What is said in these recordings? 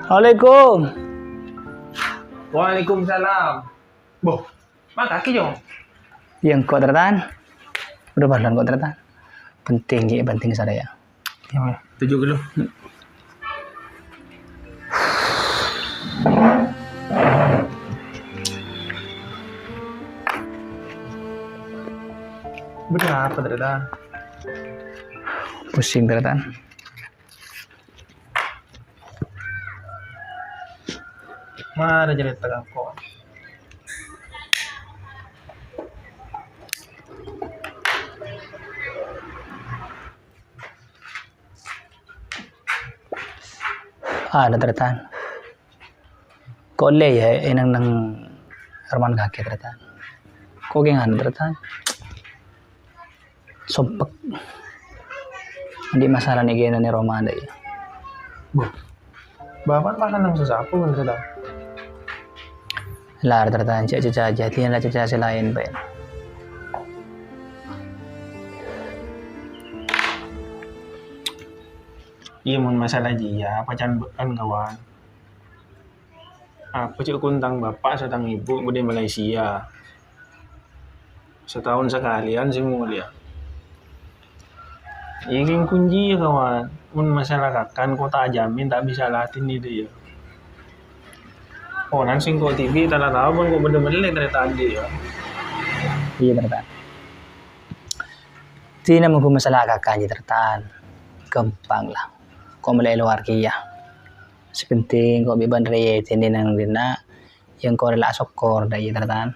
Assalamualaikum. Waalaikumsalam. Boh, mak kaki jong. Yang kau tertan? Udah balan kau tertan? Penting ya, penting saya. Ya, tujuh dulu. Berapa tertan? Pusing tertan. Mana jadi tengah kok? Ada tertan. Kau le ya, enang nang Arman kaki tertan. Kau gengan tertan. Sompek. Di masalah nih gini nih Roma ada ya. Boh, bapak makan nang sesapu kan tertan? Lar tertan caca jati lah caca selain ben. Iya mun masalah jia, pacan kan kawan. Apa cik kuntang bapak setang ibu di Malaysia. Setahun sekalian sih mulia. Ingin kunci ya kawan. Mun masalah kakan kota jamin tak bisa latin itu ya. Oh nang sing kau TV tak tahu pun kau bener-bener dari tadi ya. Iya tertan. Tina mau masalah kakaknya tertan. Gampang lah. Kau mulai luar kia. Sepenting kau beban raya ini nang dina yang kau rela sokor dah iya tertan.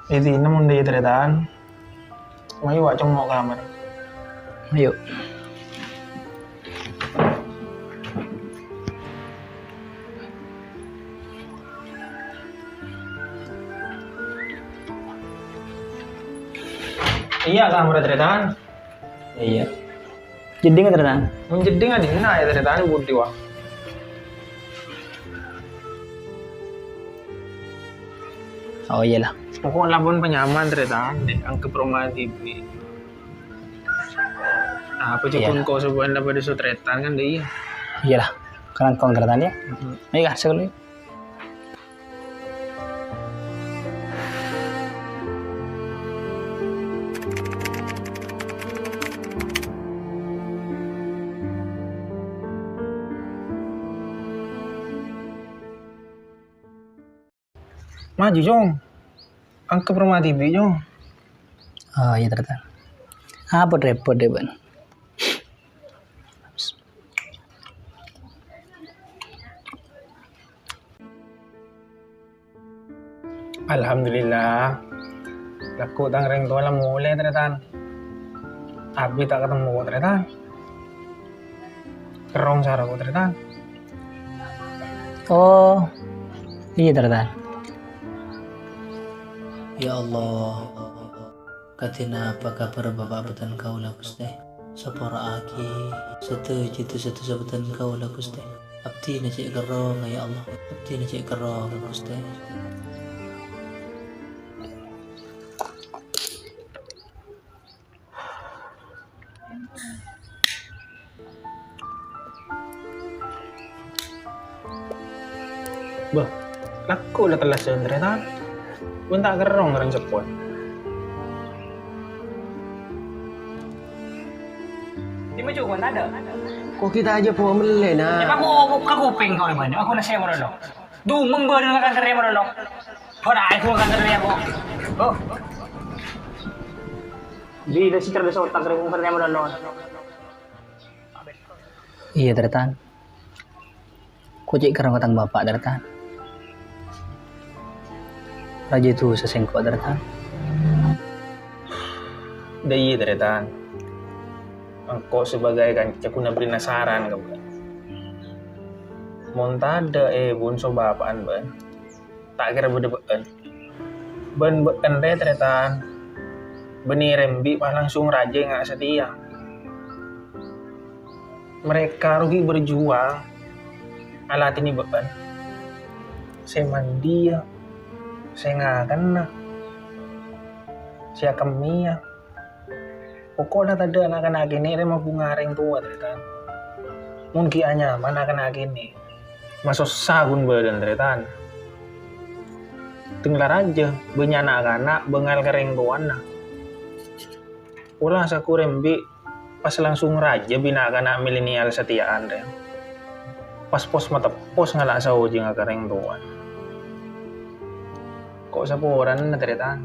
Itu namun dia tertan. Mayu wak cong mau kamar. Ayo. Iya kamar tertan. Iya. Jadi nggak tertan? Menjadi nggak dina ya tertan budi wak. Oh iyalah. Pokok lapun penyaman tertan deh ang keperumahan TV. Nah, apa cukun kau sebuah dapat di sutretan kan deh iya. Iyalah. Karena kau tertan ya. Ayo kah sekali. Maju jong. Ang keperumahan TV jong. Oh iya tertan. Apa repot deh ban? Alhamdulillah. Laku tang reng tua lah mulai tertan. Abi tak ketemu kok tertan. Kerong sarah kok tertan. Oh iya tertan. Ya Allah, katina apa kabar bapak betan kau lah Gusti? Sapara aki, setuju satu sabetan kau lah Gusti. Abdi na cek kerong ya Allah, abdi na cek kerong Gusti. Bah, laku lah telas yang tertan. Pun tak kerong orang cepot. Di maju kan ada. Kok kita aja puang meleh Ya nah. aku kuping kau iman. Aku nasi yang mana Dumeng ber dengan kanker yang mana Pada aku kanker yang aku. Oh. Di si cerdas otak kanker yang mana Iya tertan. Kau cek kerong katang bapak tertan. Raja itu sesengkok tertan. Dai tertan. Engkau sebagai kan cakuna beri nasaran kau. Montada bun so bapaan ban. Tak kira bede-beden. Ben deh tertan. Beni rembi pas langsung raja nggak setia. Mereka rugi berjuang. Alat ini beban. Saya mandi ya. Saya nggak kena. Saya kemia. Pokoknya tadi anak-anak ini mau bunga ring tua ternyata. Mungkin nyaman akan gini. Masuk sagun badan tretan. Tinggal aja, banyak anak-anak, bengal kering tuan. Ulah saku rembi pas langsung raja bina anak milenial setiaan deh. Pas pos mata pos ngalak sawo jeung kering tuan. Kok saporan na tretan?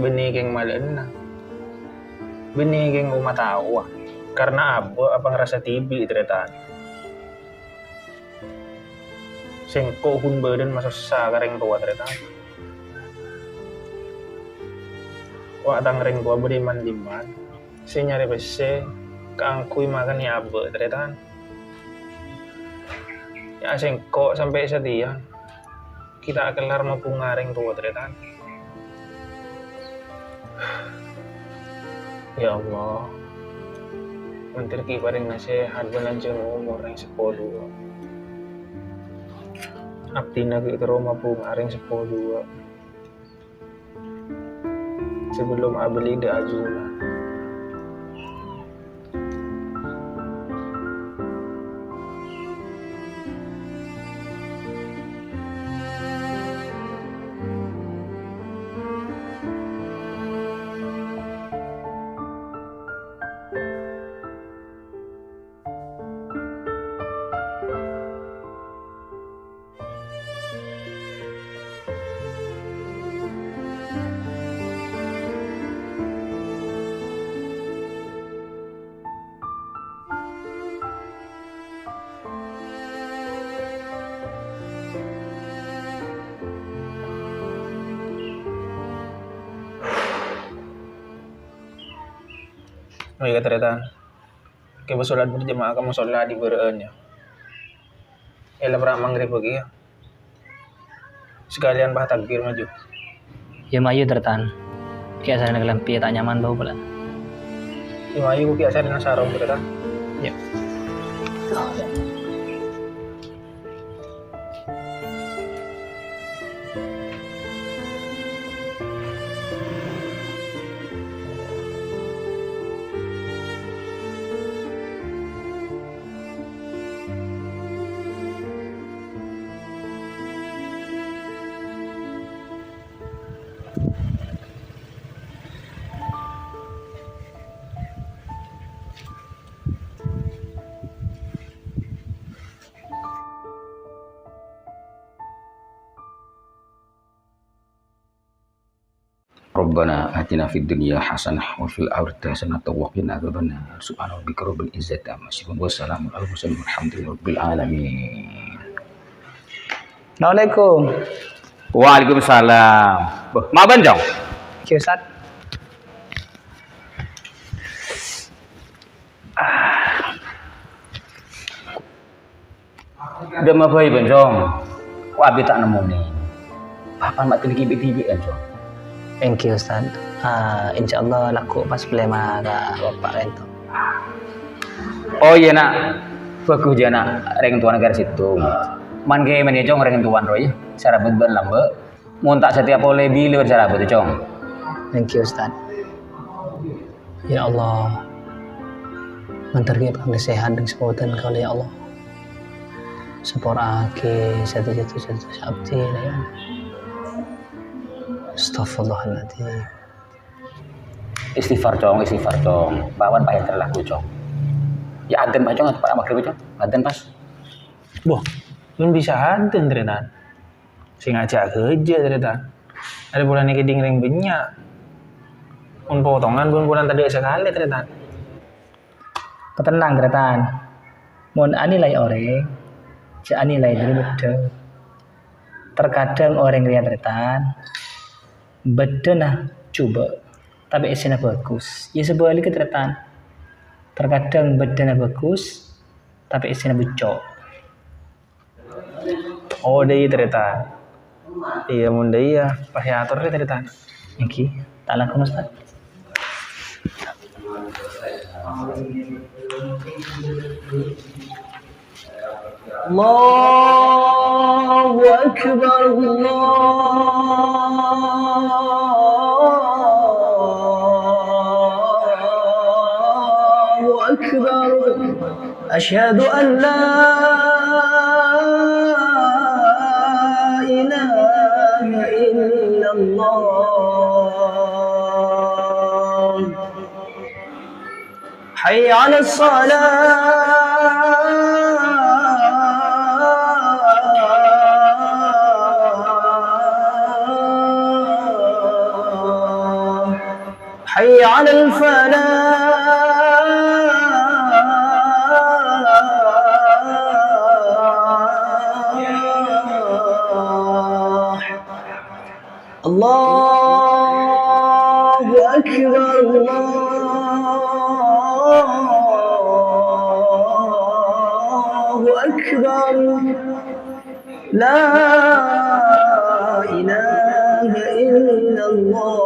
Benih geng malen na. Benih geng umatawa. Karena apa ngerasa tibi tretan. Sengko hun badan masuk sa kareng tua tretan. Wak tang ring tua beri mandiman. Si nyari bese kangkui makan ya abe tretan. Ya sengko sampai setia. Kita kelar mampu ngaring tua tretan. Ya Allah. Menteri kiparing nasihat belanjang umur yang 10. Abdi nagi ke Roma pun aring 10. Sebelum abeli da ajuna. Oh iya tretan. Kayak sholat berjamaah kamu sholat di bereun ya. Ela pra maghrib lagi ya. Sekalian bah takbir maju. Ya mayu tertan. Kayak saya ngelampi tak nyaman bau pula. Imayu ku kiasa dina sarong tretan. Ya. Rabbana atina fid dunya hasanah wa fil akhirati hasanah wa qina adzabannar. Subhana rabbika rabbil izzati amma yasifun wa salamun alal mursalin walhamdulillahi rabbil alamin. Assalamualaikum. Waalaikumsalam. Ma banjong. Ustaz. Udah ma bayi banjong. Ku abi tak nemu nih. Papan mak tibi-tibi banjong. Thank you Ustaz. Insyaallah laku pas pelema ka bapak rento. Oh iya nak. Bagus dia nak reng tuan negara situ. Man ge men jong reng tuan roy. Sarabut ban lambe. Mun tak setiap oleh bila sarabut jong. Thank you Ustaz. Ya Allah. Mentergi pang sehat dan sepotan kau ya Allah. Sepora ke satu-satu sabti ya. Astagfirullahaladzim. Istighfar cong. Bawan payah terlaku cong. Ya aden pak cong atau pak maghrib cong. Aden pas. Boh, belum bisa haden tretan. Sing aja kerja tretan. Ada bulan ini keding ring banyak. Un potongan bulan tadi sekali tretan. Ketenang tretan. Mun anilai orang, si anilai dulu betul. Terkadang orang lihat tretan. Bedana coba tapi isinya bagus ya sebuah lagi ketretan terkadang bedana bagus tapi isinya bucok Oh deh tretan. Iya mun deh ya pakai atur deh tretan. iki tak laku Ustaz. Allahu Akbar Allahu Akbar أشهد أن لا إله إلا الله حي على الصلاة حي على الفلاح الله أكبر الله أكبر لا إله إلا الله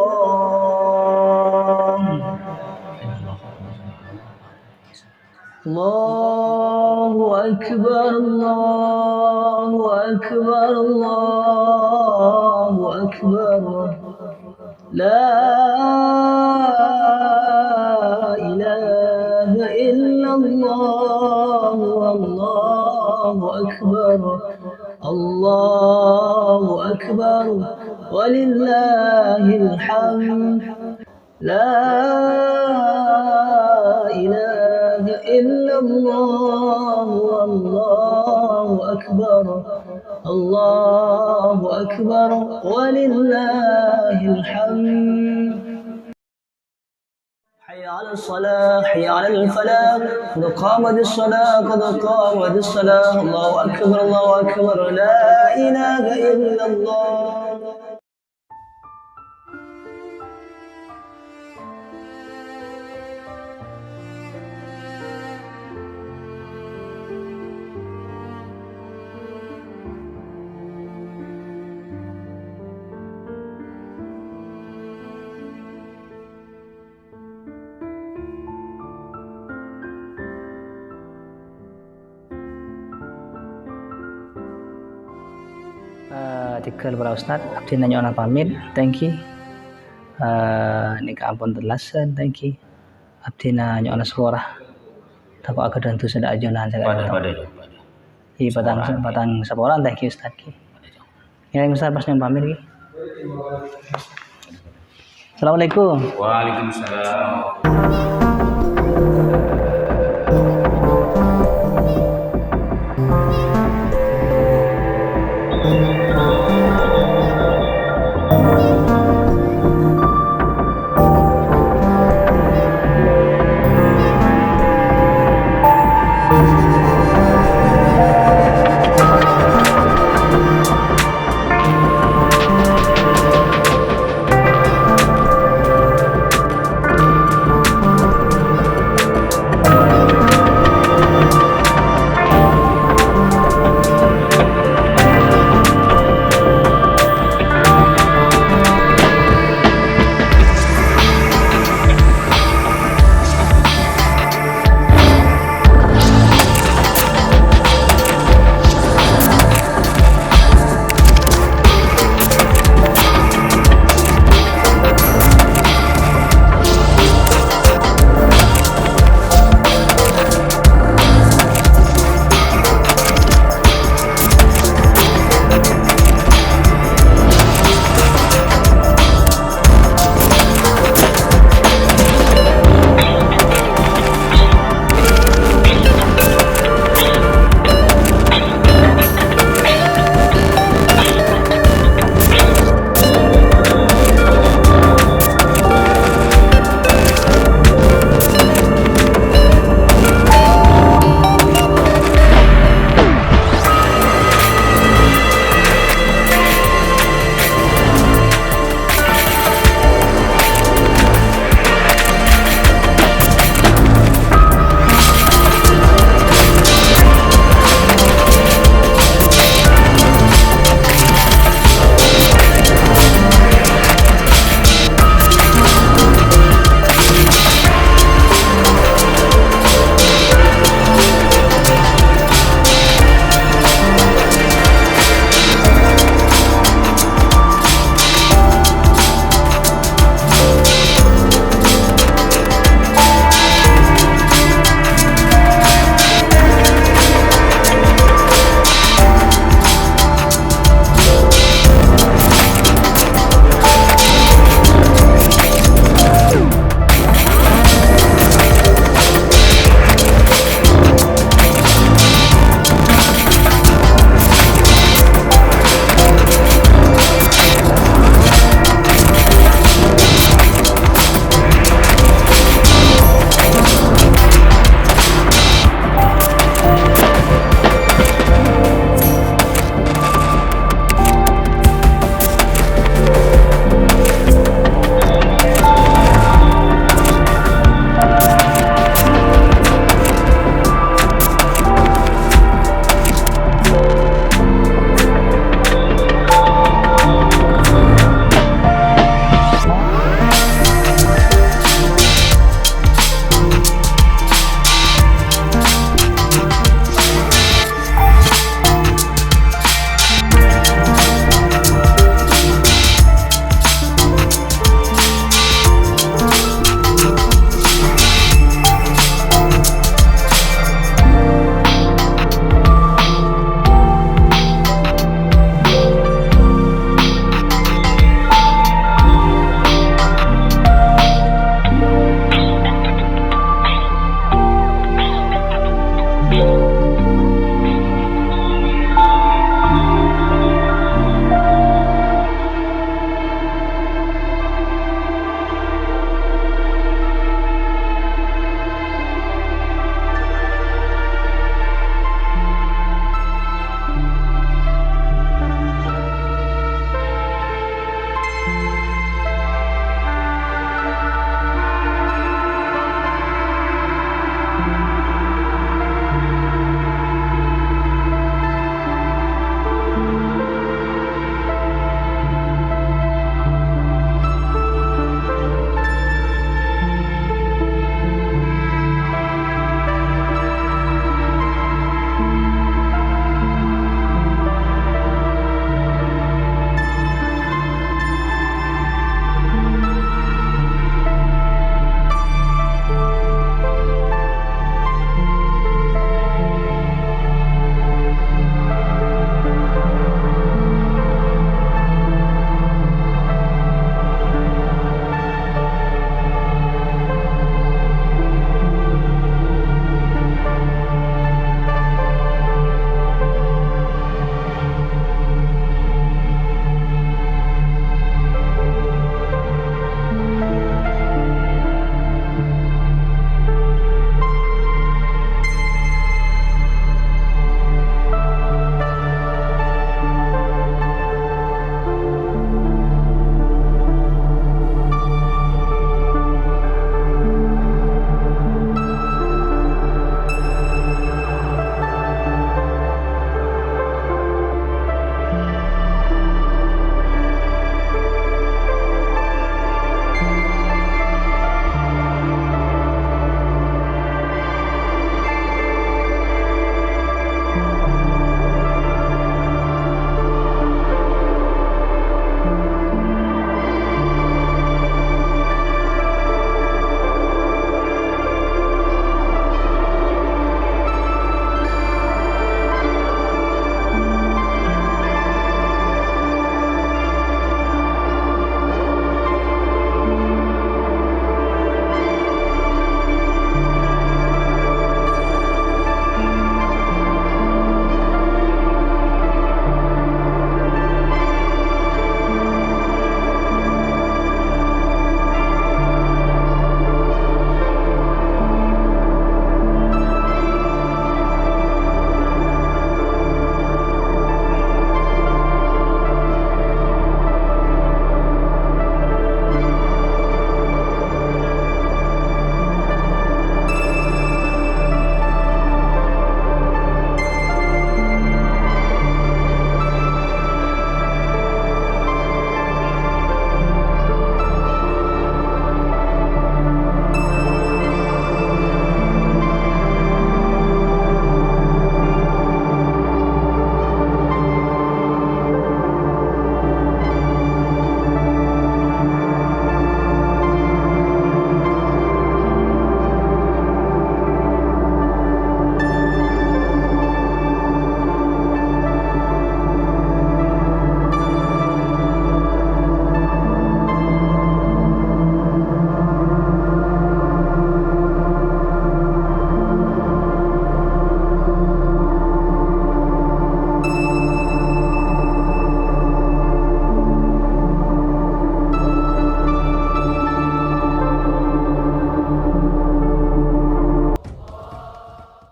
الله أكبر الله أكبر الله أكبر لا إله إلا الله الله أكبر الله أكبر ولله الحمد لا إله إلا الله والله أكبر الله أكبر ولله الحمد حي على الصلاة حي على الفلاح قد قامت الصلاة قد قامت الصلاة الله أكبر الله أكبر لا إله إلا الله Tikel para ustad, abdi nanya orang pamit, thank you. Nika ampun terlasan, thank you. Abdi nanya orang suara, tapi aku dan tu sudah ajunan saya. Pada. Iya patang seporan, thank you ustad ki. Yang ustad pas yang pamit ki. Assalamualaikum. Waalaikumsalam.